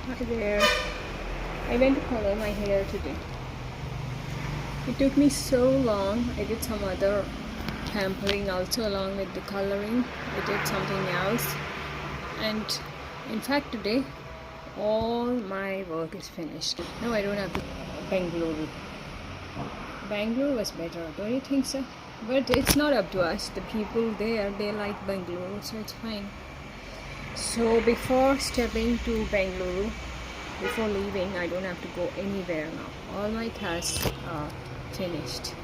Hi there. I went to color my hair today. It took me so long. I did some other tampering also along with the coloring. I did something else. And in fact today all my work is finished. Now I don't have to Bangalore. Bangalore was better, don't you think so? But it's not up to us. The people there, they like Bangalore, so it's fine. So before stepping to Bangalore, before leaving, I don't have to go anywhere now. All my tasks are finished.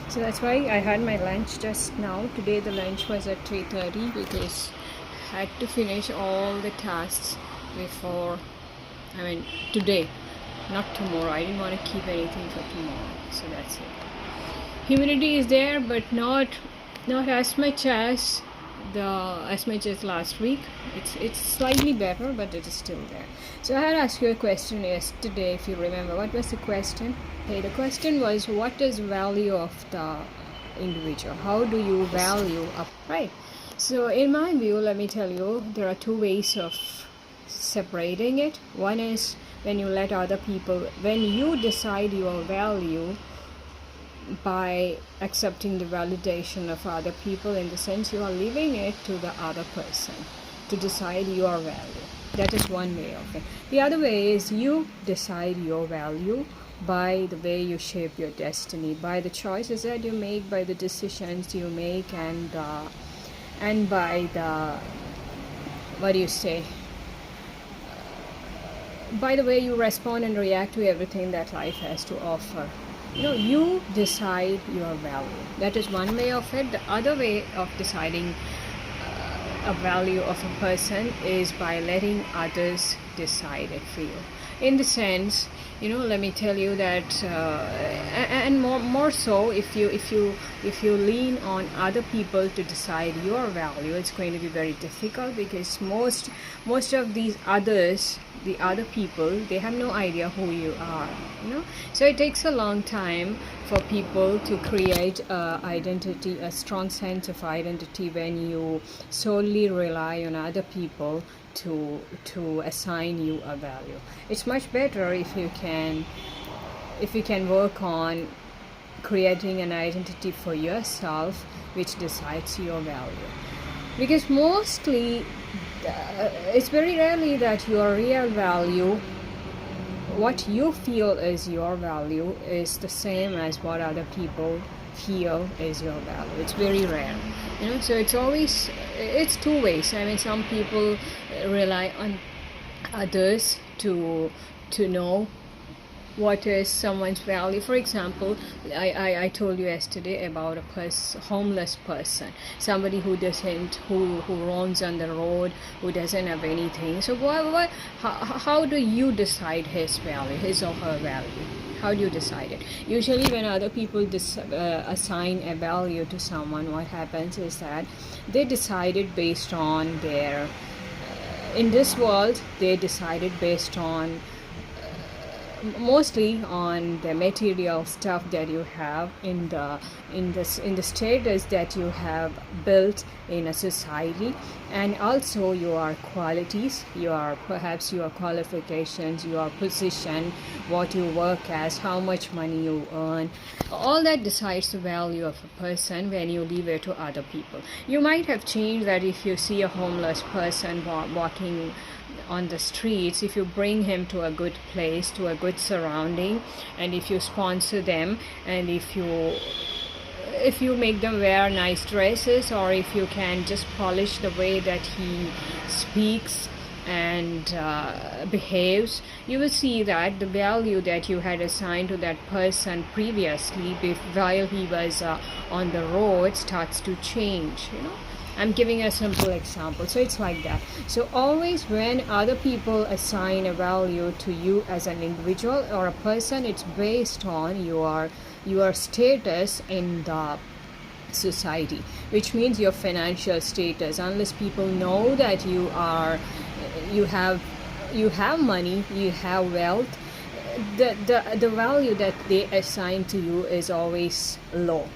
So that's why I had my lunch just now. Today the lunch was at 3:30 because I had to finish all the tasks before, today, not tomorrow. I didn't want to keep anything for tomorrow. So that's it. Humidity is there, but not as much as last week. It's slightly better, but it is still there. So I had asked you a question yesterday, if you remember. What was the question? Okay, the question was, what is value of the individual? How do you value up, right? So in my view, let me tell you, there are two ways of separating it. One is when you decide your value by accepting the validation of other people, in the sense you are leaving it to the other person to decide your value. That is one way of it. The other way is you decide your value by the way you shape your destiny, by the choices that you make, by the decisions you make, and by the, by the way you respond and react to everything that life has to offer. You decide your value. That is one way of it. The other way of deciding a value of a person is by letting others decide it for you. In the sense, let me tell you that, and more so, if you lean on other people to decide your value, it's going to be very difficult, because most of these others, the other people, they have no idea who you are. So it takes a long time for people to create a strong sense of identity, when you solely rely on other people to assign you a value. It's much better if you can work on creating an identity for yourself which decides your value. Because mostly it's very rarely that your real value, what you feel is your value, is the same as what other people feel is your value. It's very rare, so it's two ways. Some people rely on others to know what is someone's value. For example, I told you yesterday about a homeless person, somebody who roams on the road, who doesn't have anything. So how do you decide his value, his or her value? How do you decide it? Usually when other people assign a value to someone, what happens is that they decide it based on their, in this world, they decided based on mostly on the material stuff that you have in the status that you have built in a society, and also your qualities, perhaps your qualifications, your position, what you work as, how much money you earn. All that decides the value of a person when you leave it to other people. You might have changed that. If you see a homeless person walking on the streets, if you bring him to a good place, to a good surrounding, and if you sponsor them, and if you make them wear nice dresses, or if you can just polish the way that he speaks and behaves, you will see that the value that you had assigned to that person previously, while he was on the road, starts to change. I'm giving a simple example. So it's like that. So always when other people assign a value to you as an individual or a person, it's based on your status in the society, which means your financial status. Unless people know that you have money, you have wealth, the value that they assign to you is always low.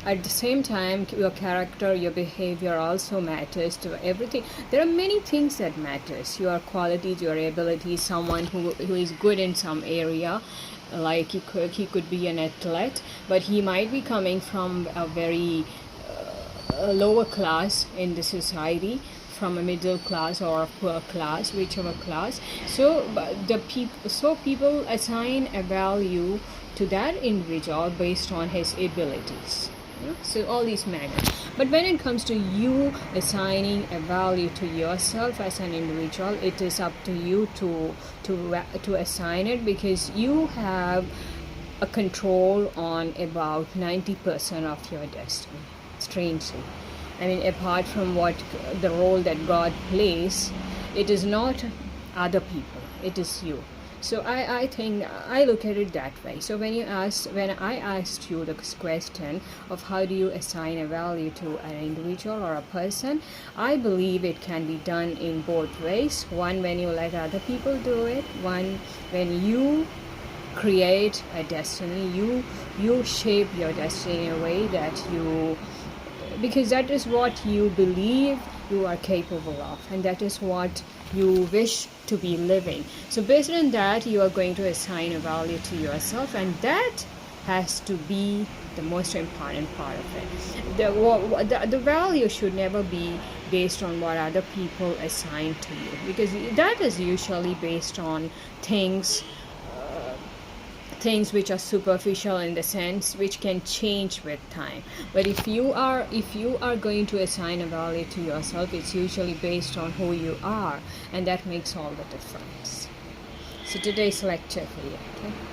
At the same time, your character, your behavior also matters to everything. There are many things that matters: your qualities, your abilities. Someone who is good in some area, like he could be an athlete, but he might be coming from a very lower class in the society, from a middle class or a poor class, whichever class. So people assign a value to that individual based on his abilities. So all these matter. But when it comes to you assigning a value to yourself as an individual, it is up to you to assign it, because you have a control on about 90% of your destiny, strangely. I mean, apart from what the role that God plays, it is not other people, it is you. So I think I look at it that way. So when I asked you the question of how do you assign a value to an individual or a person, I believe it can be done in both ways. One, when you let other people do it. One, when you create a destiny, you shape your destiny in a way that you, because that is what you believe you are capable of, and that is what you wish to be living. So based on that, you are going to assign a value to yourself, and that has to be the most important part of it. The value should never be based on what other people assign to you, because that is usually based on things which are superficial, in the sense which can change with time. But if you are going to assign a value to yourself, it's usually based on who you are, and that makes all the difference. So today's lecture for you.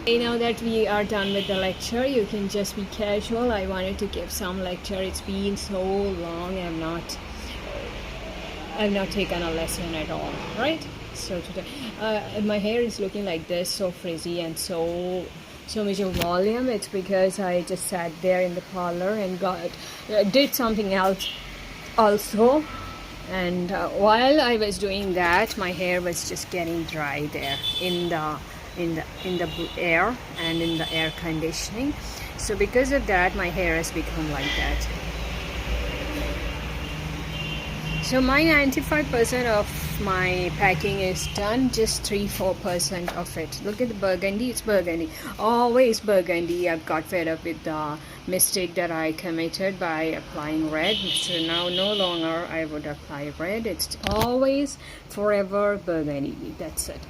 Okay, now that we are done with the lecture, you can just be casual. I wanted to give some lecture. It's been so long. I've not taken a lesson at all, right? So today, my hair is looking like this, so frizzy and so much of volume. It's because I just sat there in the parlor and did something else also. And while I was doing that, my hair was just getting dry there in the air and in the air conditioning. So because of that, my hair has become like that. So my 95% of my packing is done, just 3-4% of it. Look at the burgundy, it's burgundy, always burgundy. I've got fed up with the mistake that I committed by applying red. So now no longer I would apply red. It's always forever burgundy. That's it.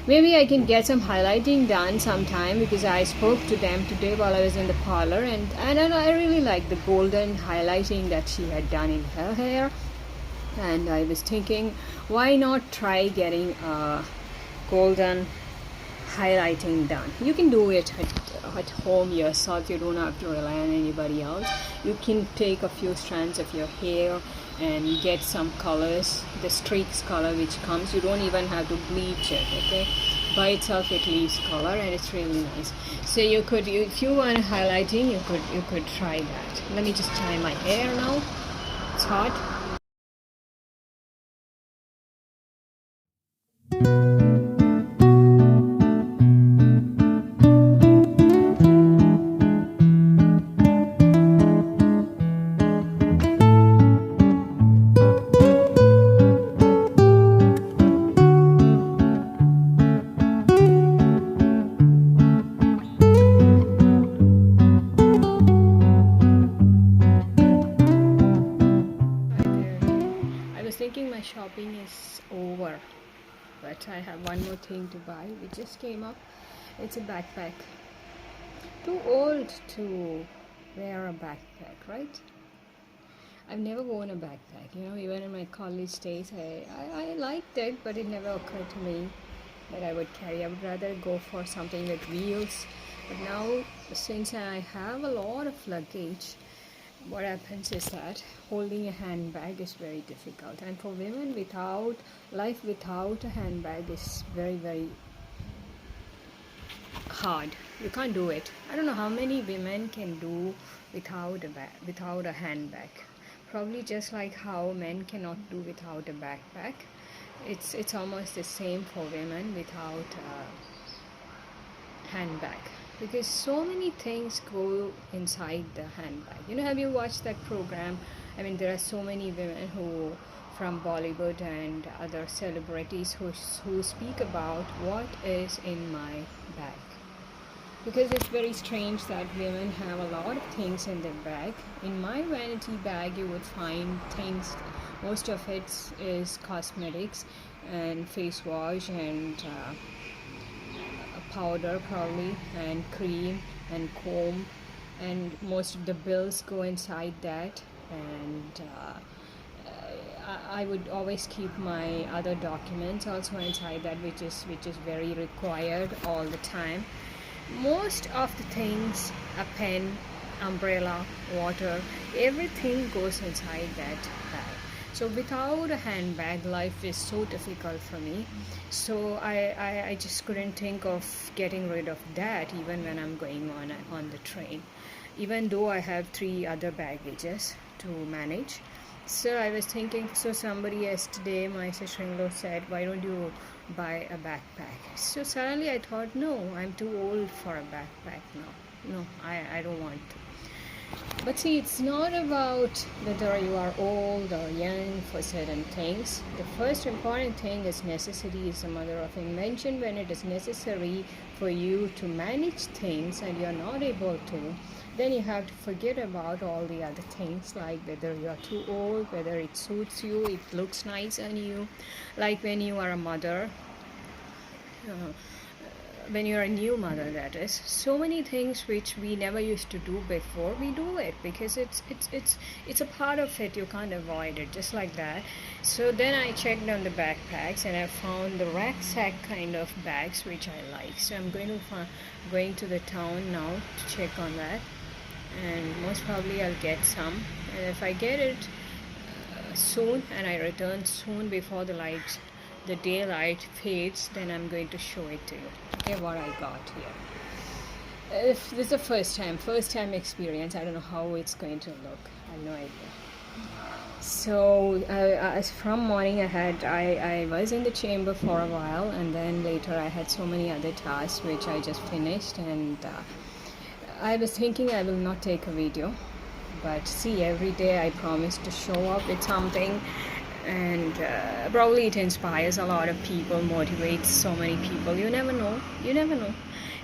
Maybe I can get some highlighting done sometime, because I spoke to them today while I was in the parlor, and I really like the golden highlighting that she had done in her hair. And I was thinking, why not try getting a golden highlighting done? You can do it at home yourself. You don't have to rely on anybody else. You can take a few strands of your hair and get some colors, the streaks color which comes. You don't even have to bleach it, okay? By itself it leaves color, and it's really nice. So if you want highlighting, you could try that. Let me just tie my hair now. It's hot. Thinking my shopping is over, but I have one more thing to buy. It just came up. It's a backpack. Too old to wear a backpack, right? I've never worn a backpack. Even in my college days, I liked it, but it never occurred to me that I would carry. I would rather go for something with wheels. But now, since I have a lot of luggage, what happens is that holding a handbag is very difficult, and for women, life without a handbag is very, very hard. You can't do it. I don't know how many women can do without a handbag. Probably just like how men cannot do without a backpack. It's almost the same for women without a handbag. because so many things go inside the handbag. Have you watched that program? I mean, there are so many women who from Bollywood and other celebrities who speak about what is in my bag, because it's very strange that women have a lot of things in their bag. In my vanity bag you would find things, most of it is cosmetics and face wash and a powder probably, and cream and comb, and most of the bills go inside that. And I would always keep my other documents also inside that, which is very required all the time. Most of the things, a pen, umbrella, water, everything goes inside that bag. So without a handbag, life is so difficult for me. So I just couldn't think of getting rid of that even when I'm going on the train, even though I have 3 other baggages to manage. So I was thinking, so somebody yesterday, my sister-in-law said, why don't you buy a backpack? So suddenly I thought, no, I'm too old for a backpack now. No, I don't want to. But see, it's not about whether you are old or young for certain things. The first important thing is necessity is the mother of invention. When it is necessary for you to manage things and you're not able to, then you have to forget about all the other things, like whether you are too old, whether it suits you, it looks nice on you. Like when you are a mother, when you're a new mother, that is, so many things which we never used to do before, we do it because it's a part of it. You can't avoid it, just like that. So then I checked on the backpacks and I found the rucksack kind of bags which I like. So I'm going to the town now to check on that, and most probably I'll get some. And if I get it soon and I return soon before the daylight fades, then I'm going to show it to you. Okay, what I got here. If this is the first time experience, I don't know how it's going to look. I have no idea. So as from morning I was in the chamber for a while, and then later I had so many other tasks which I just finished, and I was thinking I will not take a video, but see, every day I promise to show up with something, and probably it inspires a lot of people, motivates so many people. You never know.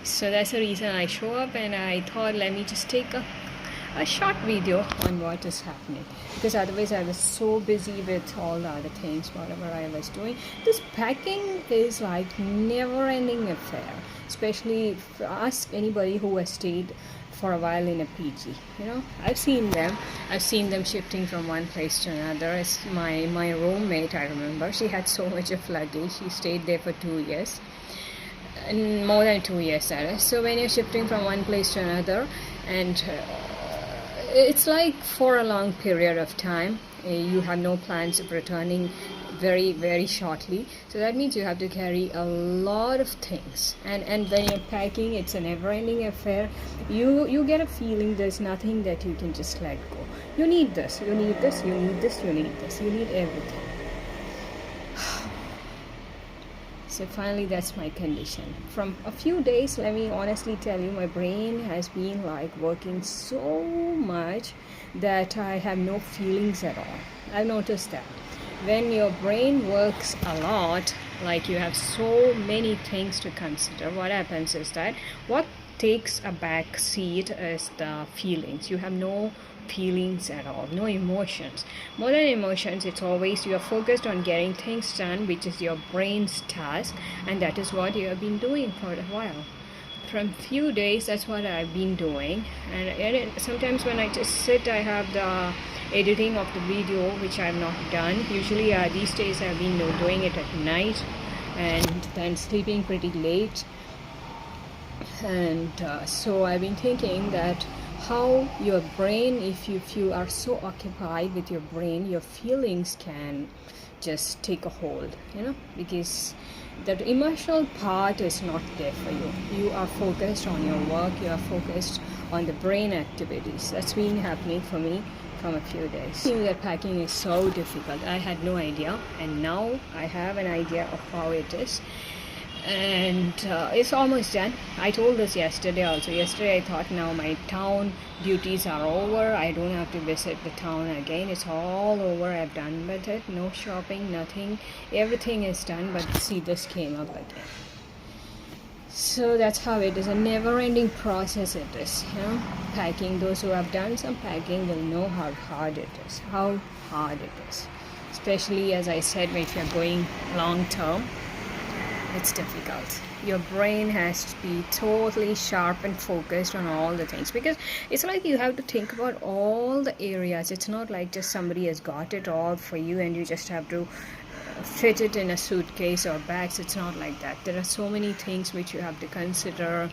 So that's the reason I show up, and I thought, let me just take a short video on what is happening, because otherwise I was so busy with all the other things, whatever I was doing. This packing is like never-ending affair, especially for us, anybody who has stayed for a while in a PG. I've seen them shifting from one place to another. As my roommate, I remember, she had so much of luggage. She stayed there for 2 years, and more than 2 years, that is. So when you're shifting from one place to another, and it's like for a long period of time, you have no plans of returning very, very shortly. So that means you have to carry a lot of things, and when you're packing, it's a never-ending affair. You get a feeling there's nothing that you can just let go. You need this, you need this, you need this, you need this, you need everything. So finally, that's my condition. From a few days, let me honestly tell you, my brain has been like working so much that I have no feelings at all. I've noticed that when your brain works a lot, like you have so many things to consider, what happens is that what takes a back seat is the feelings. You have no feelings at all, no emotions. More than emotions, it's always you are focused on getting things done, which is your brain's task, and that is what you have been doing for a while. From few days, that's what I've been doing, and sometimes when I just sit, I have the editing of the video, which I've not done. Usually these days I've been doing it at night, and then sleeping pretty late. And so I've been thinking that how your brain, if you are so occupied with your brain, your feelings can just take a hold, because that emotional part is not there for you. You are focused on your work, you are focused on the brain activities. That's been happening for me from a few days. I knew that packing is so difficult. I had no idea, and now I have an idea of how it is. and it's almost done. I told this yesterday also. Yesterday I thought now my town duties are over. I don't have to visit the town again. It's all over. I've done with it. No shopping, nothing. Everything is done. But see, this came up again. So that's how it is. A never-ending process it is. Packing. Those who have done some packing will know how hard it is. How hard it is. Especially as I said, if you're going long term, it's difficult. Your brain has to be totally sharp and focused on all the things, because it's like you have to think about all the areas. It's not like just somebody has got it all for you and you just have to fit it in a suitcase or bags. It's not like that. There are so many things which you have to consider.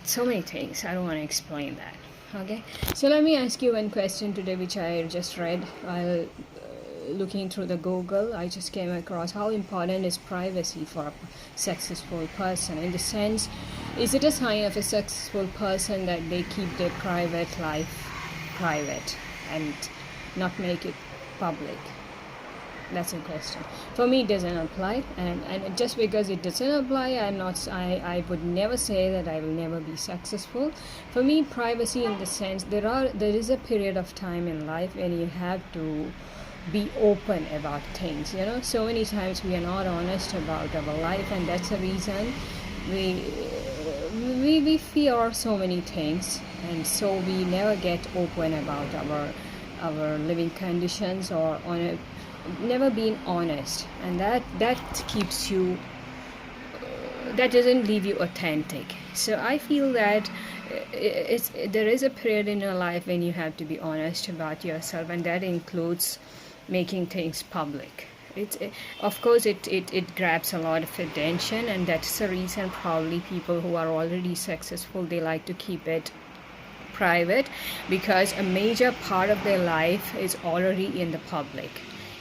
So many things. I don't want to explain that. Okay, so let me ask you one question today, which I just read while looking through the Google. I just came across how important is privacy for a successful person. In the sense, is it a sign of a successful person that they keep their private life private and not make it public? That's a question. For me, it doesn't apply, and just because it doesn't apply, I would never say that I will never be successful. For me, privacy in the sense, there is a period of time in life when you have to be open about things. So many times we are not honest about our life, and that's the reason we fear so many things, and so we never get open about our living conditions, or never being honest, and that keeps you, that doesn't leave you authentic. So I feel that there is a period in your life when you have to be honest about yourself, and that includes making things public. Of course it grabs a lot of attention, and that's the reason probably people who are already successful, they like to keep it private, because a major part of their life is already in the public.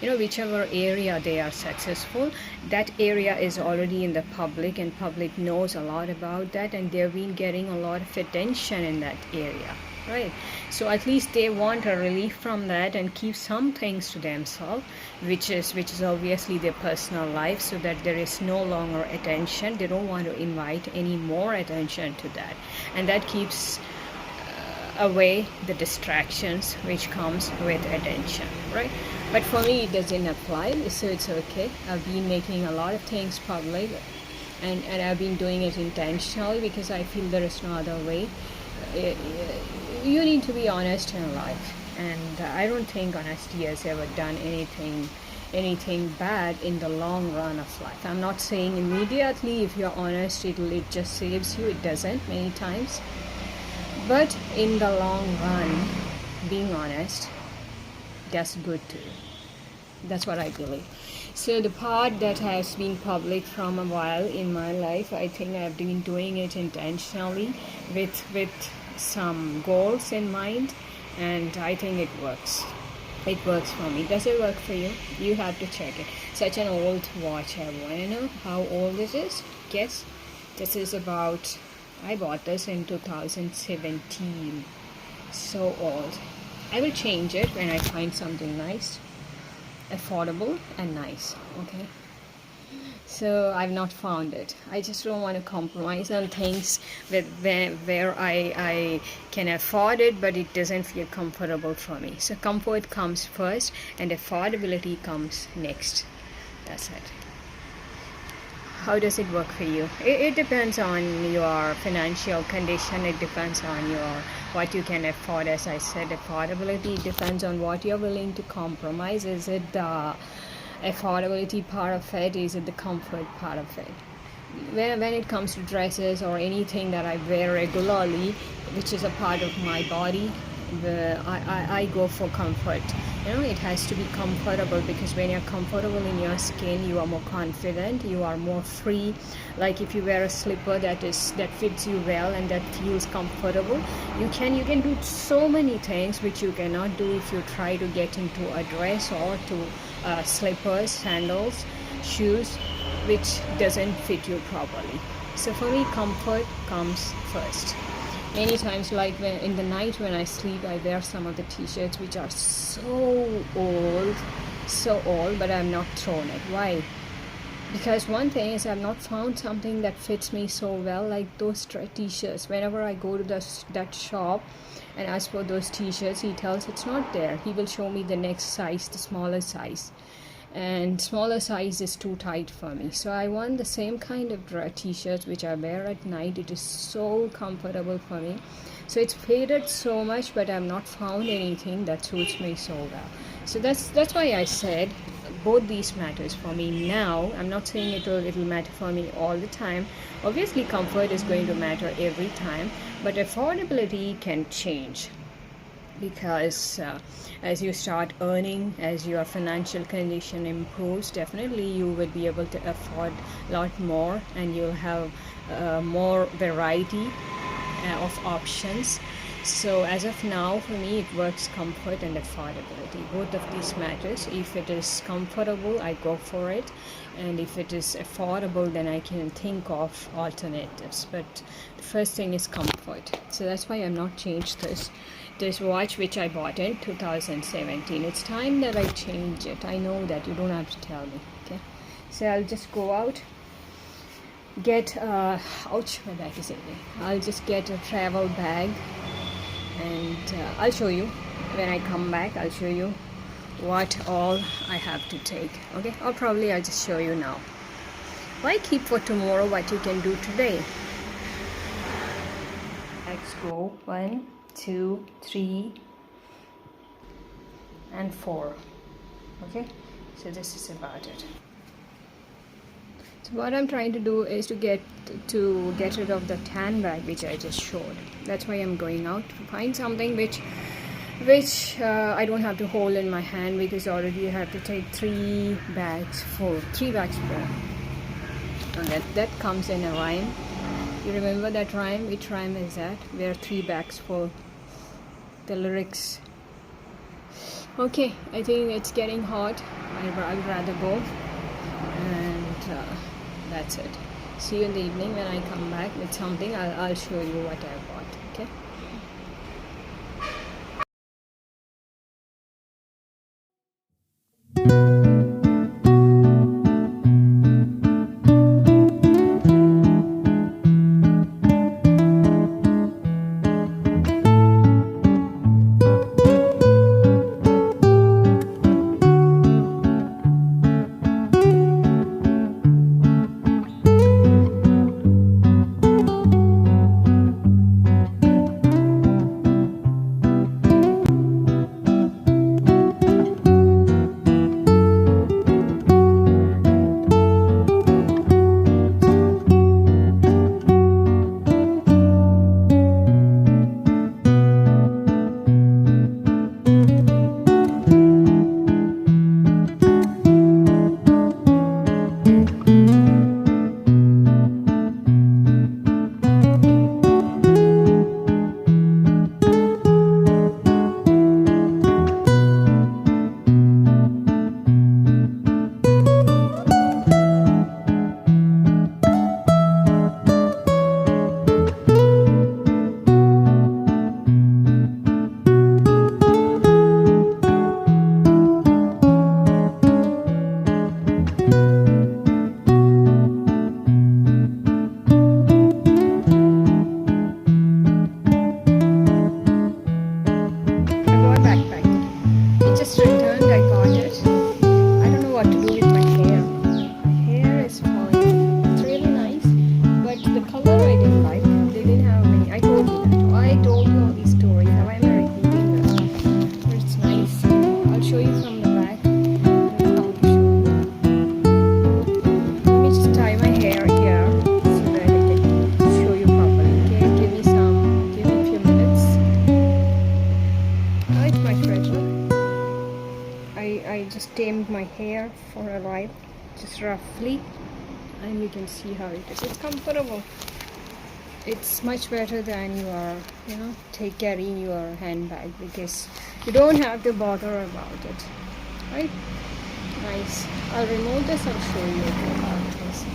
Whichever area they are successful, that area is already in the public, and public knows a lot about that, and they've been getting a lot of attention in that area, right? So at least they want a relief from that and keep some things to themselves, which is obviously their personal life, so that there is no longer attention. They don't want to invite any more attention to that, and that keeps away the distractions which comes with attention, right? But for me, it doesn't apply, so it's okay. I've been making a lot of things public, and I've been doing it intentionally, because I feel there is no other way. You need to be honest in life, and I don't think honesty has ever done anything bad in the long run of life. I'm not saying immediately if you're honest it just saves you. It doesn't many times. But in the long run, being honest does good to you. That's what I believe. So the part that has been public from a while in my life, I think I've been doing it intentionally with some goals in mind, and I think it works. It works for me. Does it work for you? You have to check it. Such an old watch. I want to know how old it is. Guess. This is about, I bought this in 2017. So old. I will change it when I find something nice, affordable and nice. Okay. So I've not found it. I just don't want to compromise on things where I can afford it, but it doesn't feel comfortable for me. So comfort comes first, and affordability comes next. That's it. How does it work for you? It depends on your financial condition. It depends on what you can afford. As I said, affordability depends on what you're willing to compromise. Is it the affordability part of it? Is it the comfort part of it? When it comes to dresses or anything that I wear regularly, which is a part of my body, I go for comfort. It has to be comfortable, because when you're comfortable in your skin, you are more confident, you are more free. Like if you wear a slipper that fits you well and that feels comfortable, you can do so many things which you cannot do if you try to get into a dress or to slippers, sandals, shoes, which doesn't fit you properly. So for me, comfort comes first. Many times, like in the night when I sleep, I wear some of the t-shirts which are so old, but I'm not thrown it. Why? Because one thing is, I've not found something that fits me so well like those t-shirts. Whenever I go to that shop and ask for those t-shirts, he tells it's not there. He will show me the next size, the smaller size, and smaller size is too tight for me. So I want the same kind of t-shirts which I wear at night. It is so comfortable for me. So it's faded so much, but I've not found anything that suits me so well. So that's why I said both these matters for me now. I'm not saying it'll matter for me all the time. Obviously comfort is going to matter every time, but affordability can change, because as you start earning, as your financial condition improves, definitely you will be able to afford a lot more, and you'll have more variety of options. So as of now, for me, it works comfort and affordability. Both of these matters. If it is comfortable, I go for it, and if it is affordable, then I can think of alternatives. But the first thing is comfort. So that's why I'm not changed this watch which I bought in 2017. It's time that I change it. I know that, you don't have to tell me. Okay, so I'll just go out, get ouch, my back is aching. I'll just get a travel bag, and I'll show you when I come back. I'll show you what all I have to take. Okay, or probably I'll just show you now. Why keep for tomorrow what you can do today? Let's go 1, 2, 3 and 4. Okay, so this is about it. So what I'm trying to do is to get rid of the tan bag which I just showed. That's why I'm going out to find something which I don't have to hold in my hand, because already I have to take 3 bags full. And that comes in a rhyme. You remember that rhyme? Which rhyme is that? Where 3 bags full. The lyrics. Okay, I think it's getting hot. I'd rather go, and that's it. See you in the evening when I come back with something. I'll show you what I bought. Okay. Tamed my hair for a while, just roughly, and you can see how it is. It's comfortable. It's much better than your, carrying your handbag, because you don't have to bother about it, right? Nice. I'll remove this and show you about this.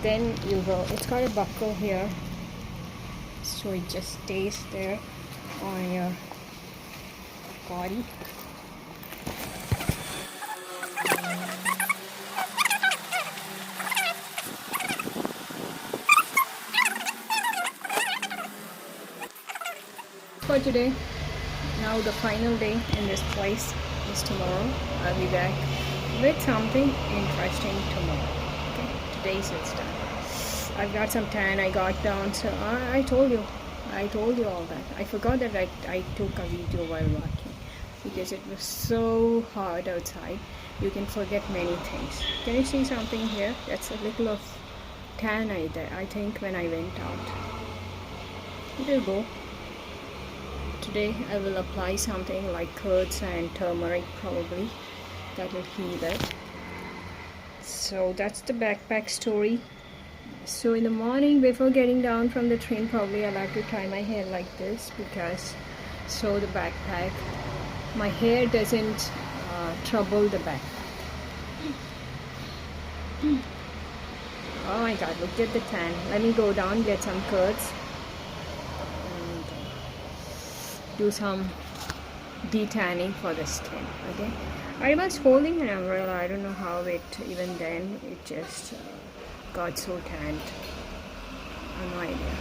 Then you will. It's got a buckle here, so it just stays there on your body. for today. Now the final day in this place is tomorrow. I'll be back with something interesting tomorrow. Okay, today's it's done. I've got some tan. I got down. So I told you all that. I forgot that I took a video while walking because it was so hot outside. You can forget many things. Can you see something here? That's a little of tan I think when I went out. It will go. Today I will apply something like curds and turmeric probably. That will heal it. So that's the backpack story. So in the morning before getting down from the train, probably I'll have to tie my hair like this because so the backpack, my hair doesn't trouble the backpack. Oh my god, look at the tan. Let me go down, get some curds and do some detanning for the skin. Okay, I was holding an umbrella. I don't know how it, even then it just got so tanned. I have no idea.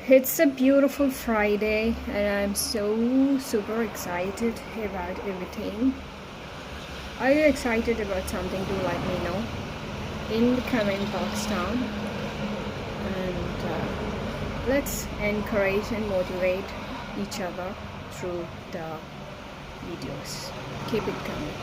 It's a beautiful Friday and I'm so super excited about everything. Are you excited about something? Do let me know in the comment box down, and let's encourage and motivate each other through the videos. Keep it coming.